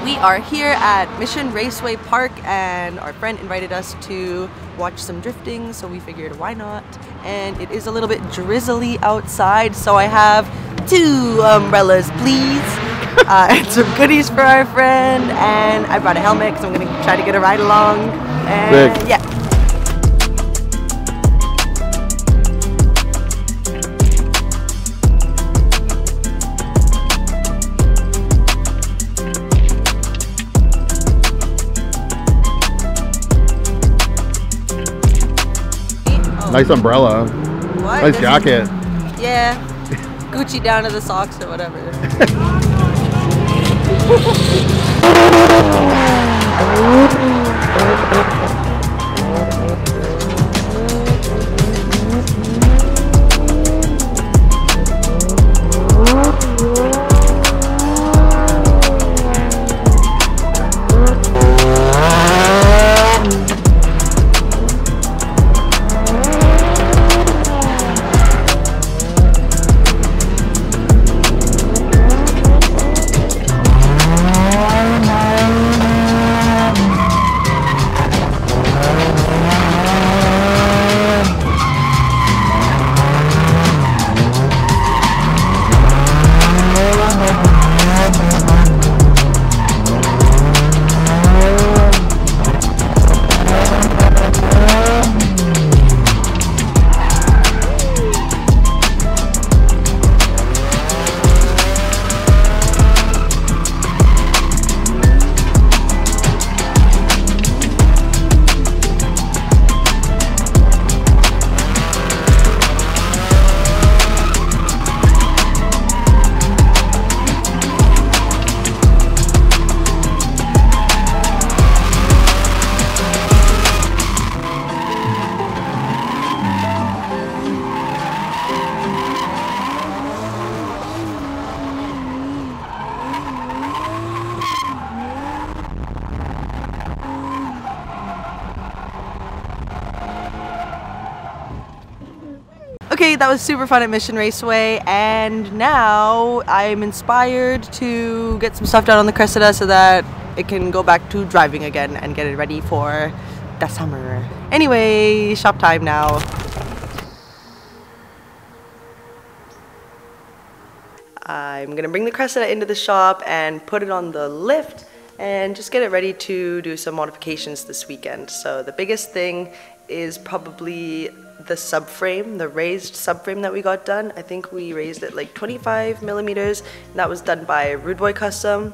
We are here at Mission Raceway Park and our friend invited us to watch some drifting, so we figured why not. And it is a little bit drizzly outside, so I have 2 umbrellas, please. And some goodies for our friend, and I brought a helmet because I'm going to try to get a ride along. And Big. yeah. Nice umbrella. What? Nice jacket. Yeah. Gucci down to the socks or whatever. Okay, that was super fun at Mission Raceway, and now I'm inspired to get some stuff done on the Cressida so that it can go back to driving again and get it ready for the summer. Anyway, shop time now. I'm gonna bring the Cressida into the shop and put it on the lift and just get it ready to do some modifications this weekend. So the biggest thing is probably the subframe, the raised subframe that we got done. I think we raised it like 25 millimeters, and that was done by Rudeboy Custom.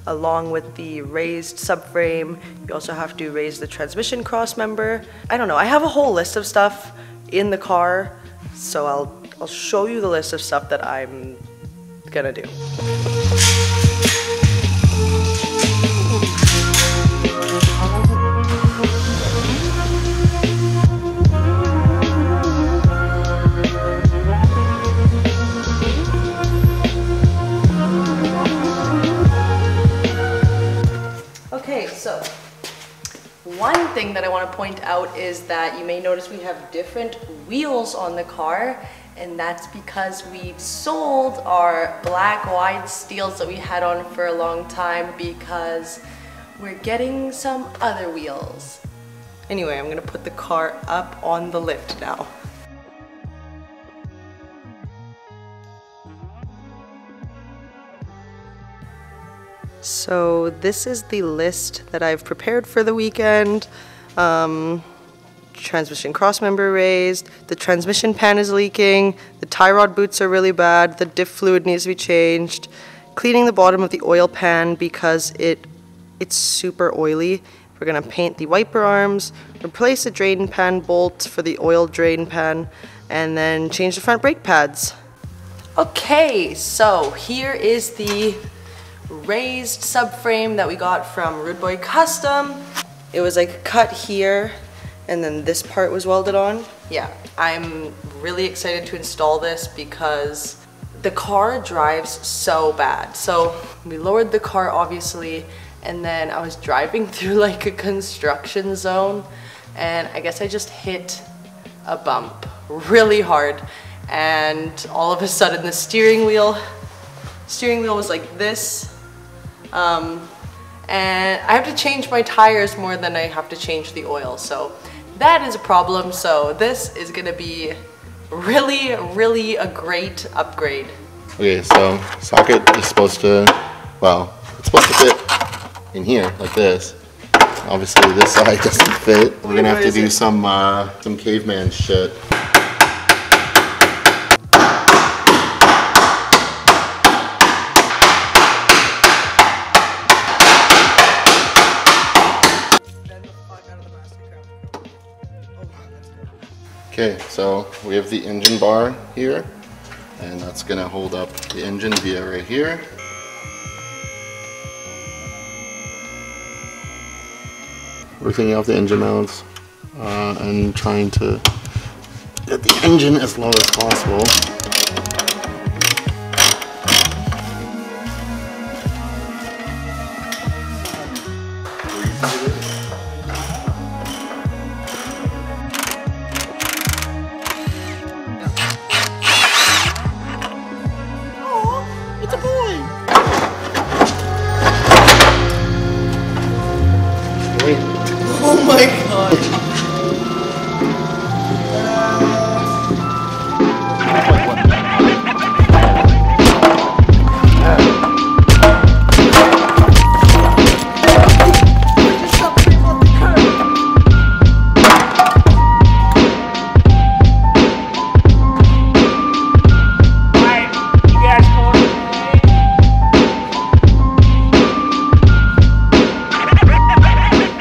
Along with the raised subframe, you also have to raise the transmission cross member. I don't know, I have a whole list of stuff in the car, so I'll show you the list of stuff that I'm gonna do. Okay, so one thing that I want to point out is that you may notice we have different wheels on the car, and that's because we've sold our black wide steels that we had on for a long time because we're getting some other wheels. Anyway, I'm gonna put the car up on the lift now. So this is the list that I've prepared for the weekend. Transmission crossmember raised, the transmission pan is leaking, the tie rod boots are really bad, the diff fluid needs to be changed, cleaning the bottom of the oil pan because it's super oily. We're gonna paint the wiper arms, replace the drain pan bolt for the oil drain pan, and then change the front brake pads. Okay, so here is the raised subframe that we got from Rudeboy Custom. It was like cut here, and then this part was welded on. Yeah, I'm really excited to install this because the car drives so bad. So we lowered the car obviously, and then I was driving through like a construction zone, and I guess I just hit a bump really hard, and all of a sudden the steering wheel was like this, and I have to change my tires more than I have to change the oil, so that is a problem. So this is gonna be really a great upgrade. Okay, so socket is supposed to, well, it's supposed to fit in here like this. Obviously this side doesn't fit. We're gonna have to do some caveman shit. Okay, so we have the engine bar here, and that's gonna hold up the engine via right here. We're taking off the engine mounts and trying to get the engine as low as possible. Oh my god.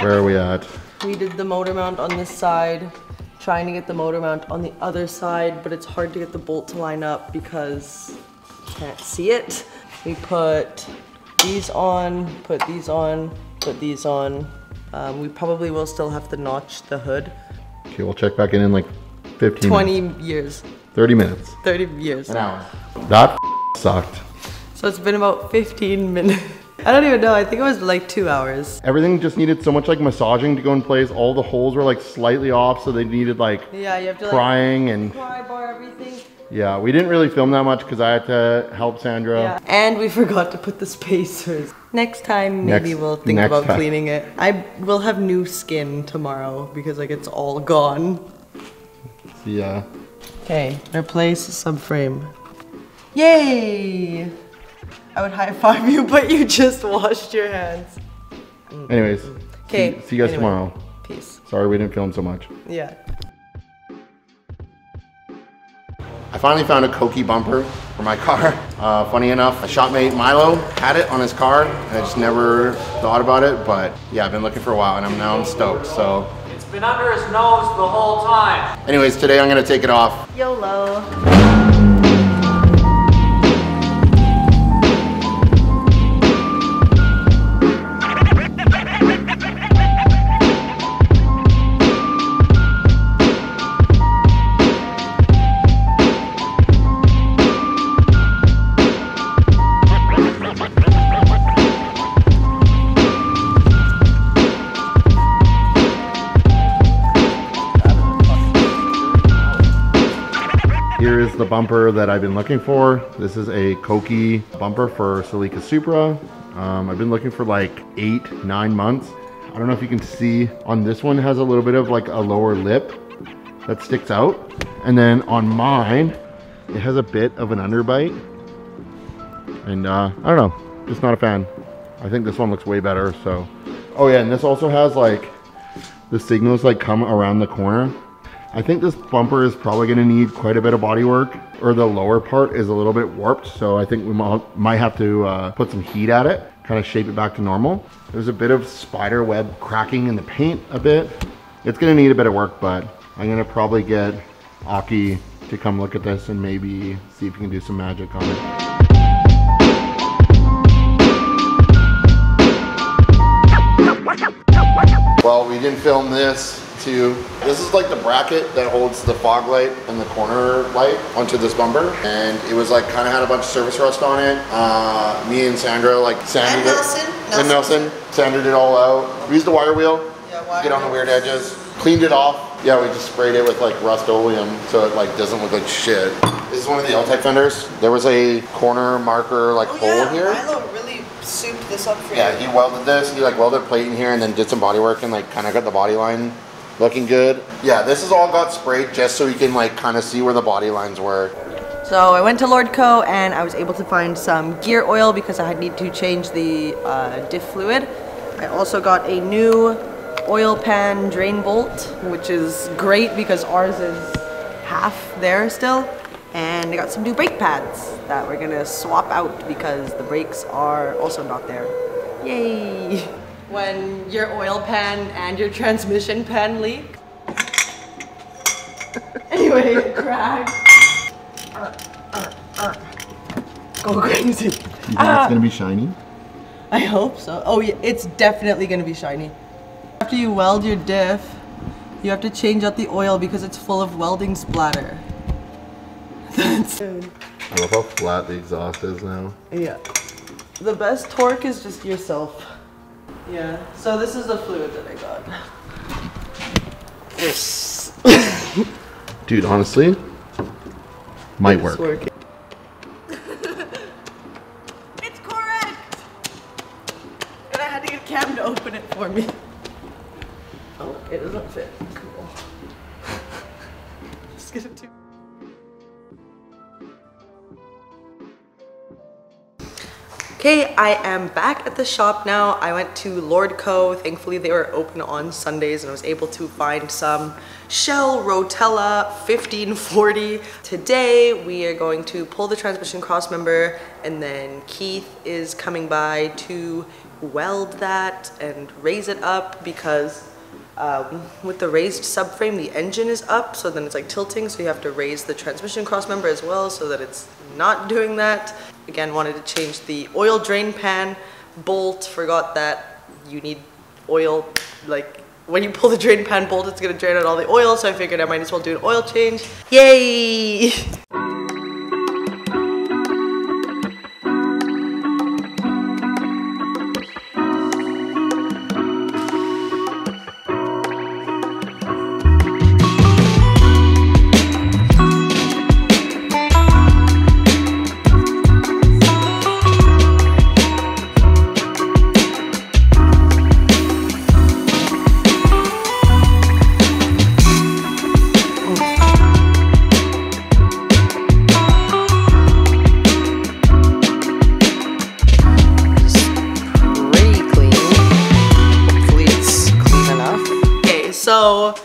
Where are we at? We did the motor mount on this side, trying to get the motor mount on the other side, but it's hard to get the bolt to line up because you can't see it. We put these on, put these on, put these on. We probably will still have to notch the hood. Okay, we'll check back in like 15 20 minutes. years. 30 minutes. 30 years. An hour. That sucked. So it's been about 15 minutes. I don't even know, I think it was like 2 hours. Everything just needed so much like massaging to go in place. All the holes were like slightly off, so they needed like Yeah, you have to prying and pry bar everything. yeah, we didn't really film that much because I had to help Sandra. Yeah. And we forgot to put the spacers. Next time, maybe we'll think about cleaning it. I will have new skin tomorrow because like it's all gone. Yeah. Okay, replace the subframe. Yay! I would high five you, but you just washed your hands. Anyways, okay. see you guys tomorrow. Peace. Sorry we didn't film so much. Yeah. I finally found a Koki bumper for my car. Funny enough, a shopmate Milo had it on his car, and I just never thought about it. But yeah, I've been looking for a while, and I'm stoked. So it's been under his nose the whole time. anyways, today I'm gonna take it off. YOLO. Here is the bumper that I've been looking for. This is a Koki bumper for Celica Supra. I've been looking for like 8-9 months. I don't know if you can see on this one, it has a little bit of like a lower lip that sticks out. And then on mine, it has a bit of an underbite. And I don't know, just not a fan. I think this one looks way better, so. Oh yeah, and this also has like, the signals like come around the corner. I think this bumper is probably gonna need quite a bit of body work, or the lower part is a little bit warped, so I think we might have to put some heat at it, kind of shape it back to normal. There's a bit of spider web cracking in the paint a bit. It's gonna need a bit of work, but I'm gonna probably get Aki to come look at this and maybe see if we can do some magic on it. Well, we didn't film this too. This is like the bracket that holds the fog light and the corner light onto this bumper, and it was like kind of had a bunch of surface rust on it. Me and Sandra like sanded it. And Nelson sanded it all out. We used the wire wheel to get on the weird edges. Cleaned it off. Yeah, we just sprayed it with like Rust-Oleum so it like doesn't look like shit. This is one of the L-type fenders. There was a corner marker like hole here. Milo really souped this up for you. Yeah, he welded this. He like welded a plate in here and then did some body work and like kind of got the body line looking good. Yeah, this is all got sprayed just so we can like kind of see where the body lines were. So I went to Lordco and I was able to find some gear oil because I need to change the diff fluid. I also got a new oil pan drain bolt, which is great because ours is half there still. And I got some new brake pads that we're gonna swap out because the brakes are also not there. Yay! When your oil pan and your transmission pan leak. Anyway, it cracked. Go crazy. You think it's gonna be shiny? I hope so. Oh yeah, it's definitely gonna be shiny. After you weld your diff, you have to change out the oil because it's full of welding splatter. That's... I love how flat the exhaust is now. Yeah. The best torque is just yourself. Yeah. So this is the fluid that I got. Yes. Dude, honestly, might work. Working. It's correct! And I had to get Cam to open it for me. Oh, it doesn't fit. Cool. Just get it too. Okay, I am back at the shop now. I went to Lordco. Thankfully, they were open on Sundays and I was able to find some Shell Rotella 1540. Today, we are going to pull the transmission crossmember and then Keith is coming by to weld that and raise it up because with the raised subframe, the engine is up, so then it's like tilting, so you have to raise the transmission crossmember as well so that it's not doing that. Again, wanted to change the oil drain pan bolt, forgot that you need oil, like when you pull the drain pan bolt, it's gonna drain out all the oil, so I figured I might as well do an oil change. Yay! So,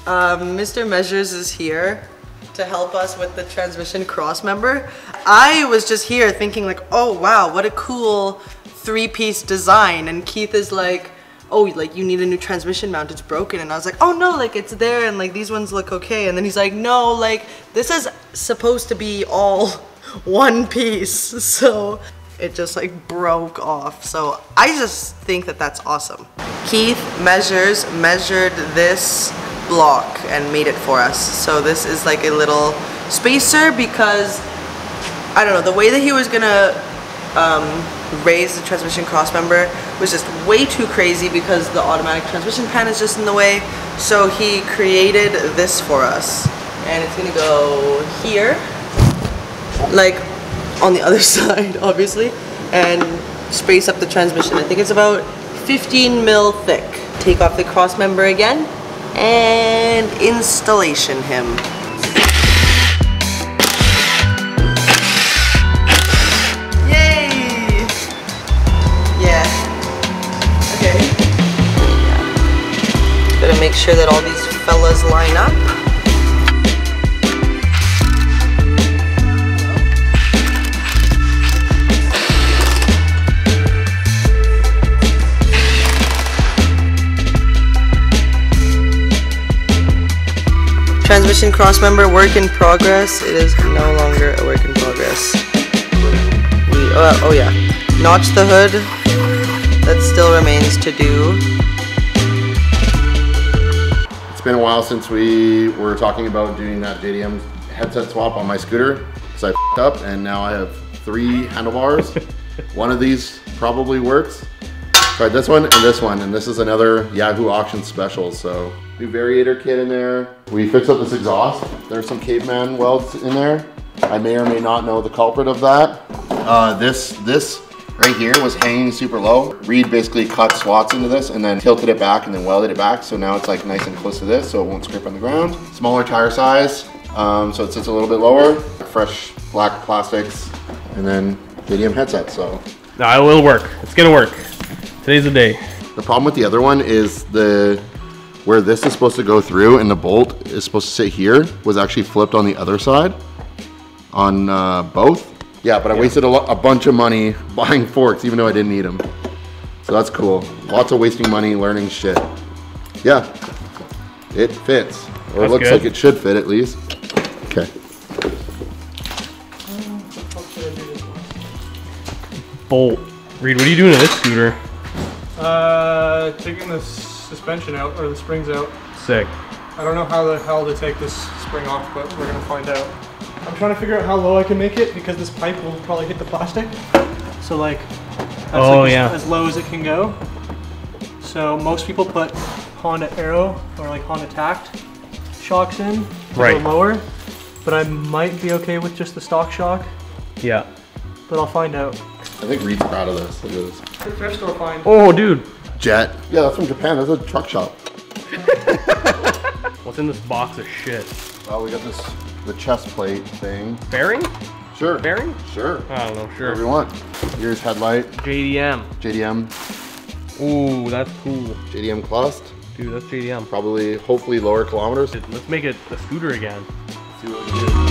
Mr. Measures is here to help us with the transmission crossmember. I was just here thinking like, oh wow, what a cool three-piece design. And Keith is like, oh, like you need a new transmission mount, it's broken. And I was like, oh no, like it's there and like these ones look okay. And then he's like, no, like this is supposed to be all one piece. So it just like broke off. So I just think that that's awesome. Keith measured this block and made it for us. So this is like a little spacer because, I don't know, the way that he was gonna raise the transmission crossmember was just way too crazy because the automatic transmission pan is just in the way. So he created this for us. And it's gonna go here, like on the other side, obviously, and space up the transmission. I think it's about 15 mil thick. Take off the cross member again and installation him. Yay! Yeah. Okay. Yeah. Gotta make sure that all these fellas line up. Transmission crossmember work in progress. It is no longer a work in progress. Oh yeah, notch the hood. That still remains to do. It's been a while since we were talking about doing that JDM headset swap on my scooter. So I f***ed up and now I have 3 handlebars. One of these probably works. Tried this one, and this is another Yahoo auction special. So new variator kit in there. We fixed up this exhaust. There's some caveman welds in there. I may or may not know the culprit of that. This right here was hanging super low. Reed basically cut slots into this and then tilted it back and then welded it back. So now it's like nice and close to this so it won't scrape on the ground. Smaller tire size, so it sits a little bit lower. Fresh black plastics and then JDM headset, so. No, it will work. It's gonna work. Today's the day. The problem with the other one is where this is supposed to go through and the bolt is supposed to sit here was actually flipped on the other side on both. Yeah, but I wasted a bunch of money buying forks even though I didn't need them. So that's cool. Lots of wasting money learning shit. Yeah, it fits. Or it looks like it should fit at least. Okay. Bolt. Reed, what are you doing to this scooter? Taking the suspension out, or the springs out. Sick. I don't know how the hell to take this spring off, but we're gonna find out. I'm trying to figure out how low I can make it because this pipe will probably hit the plastic. So like, that's as low as it can go. So most people put Honda Aero or like Honda Tact shocks in to go lower, but I might be okay with just the stock shock. Yeah. But I'll find out. I think Reed's proud of this. Look at this. The thrift store find. Oh, dude. Jet. Yeah, that's from Japan. That's a truck shop. What's in this box of shit? Well, we got the chest plate thing. Bearing? Sure. Bearing? Sure. I don't know, sure. Whatever you want. Here's headlight. JDM. JDM. Ooh, that's cool. JDM clust. Dude, that's JDM. Probably, hopefully lower kilometers. Let's make it a scooter again. See what we can do.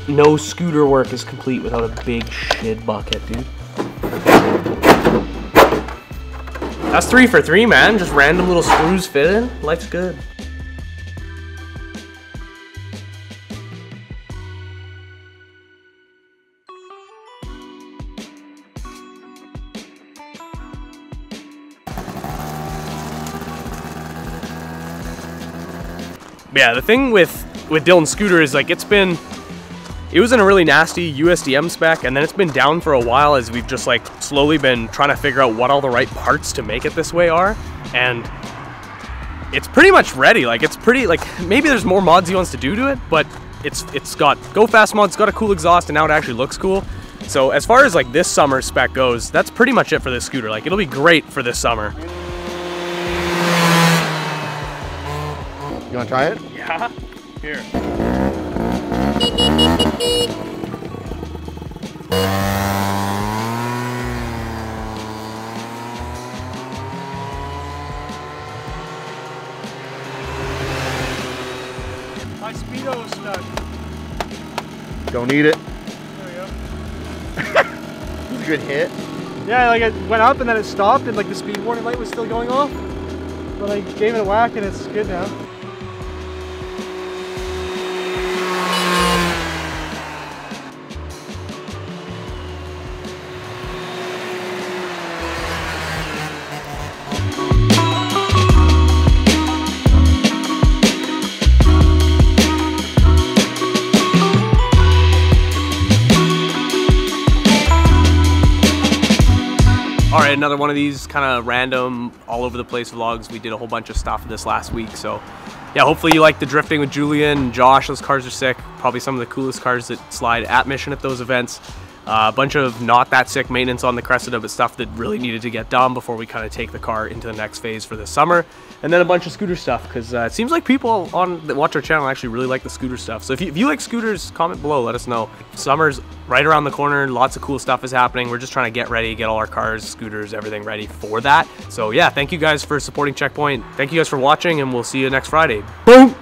No scooter work is complete without a big shit bucket, dude. That's 3 for 3, man. Just random little screws fit in. Life's good. Yeah, the thing with Dylan's scooter is like it was in a really nasty USDM spec, and then it's been down for a while as we've just like slowly been trying to figure out what all the right parts to make it this way are, and it's pretty much ready. Like it's pretty, like maybe there's more mods he wants to do to it, but it's got go fast mods, it's got a cool exhaust, and now it actually looks cool. So as far as like this summer spec goes, that's pretty much it for this scooter. Like it'll be great for this summer. You wanna try it? Yeah. Here. My speedo is stuck. Don't need it. There we go. It was a good hit. Yeah, like it went up and then it stopped and like the speed warning light was still going off. But I gave it a whack and it's good now. Alright, another one of these kind of random, all over the place vlogs. We did a whole bunch of stuff this last week, so yeah, hopefully you like the drifting with Julian and Josh. Those cars are sick. Probably some of the coolest cars that slide at Mission at those events. A bunch of not that sick maintenance on the Cressida, but stuff that really needed to get done before we kind of take the car into the next phase for this summer. And then a bunch of scooter stuff, because it seems like people that watch our channel actually really like the scooter stuff. So if you like scooters, comment below, let us know. Summer's right around the corner, lots of cool stuff is happening. We're just trying to get ready, get all our cars, scooters, everything ready for that. So yeah, thank you guys for supporting Checkpoint. Thank you guys for watching, and we'll see you next Friday. Boom!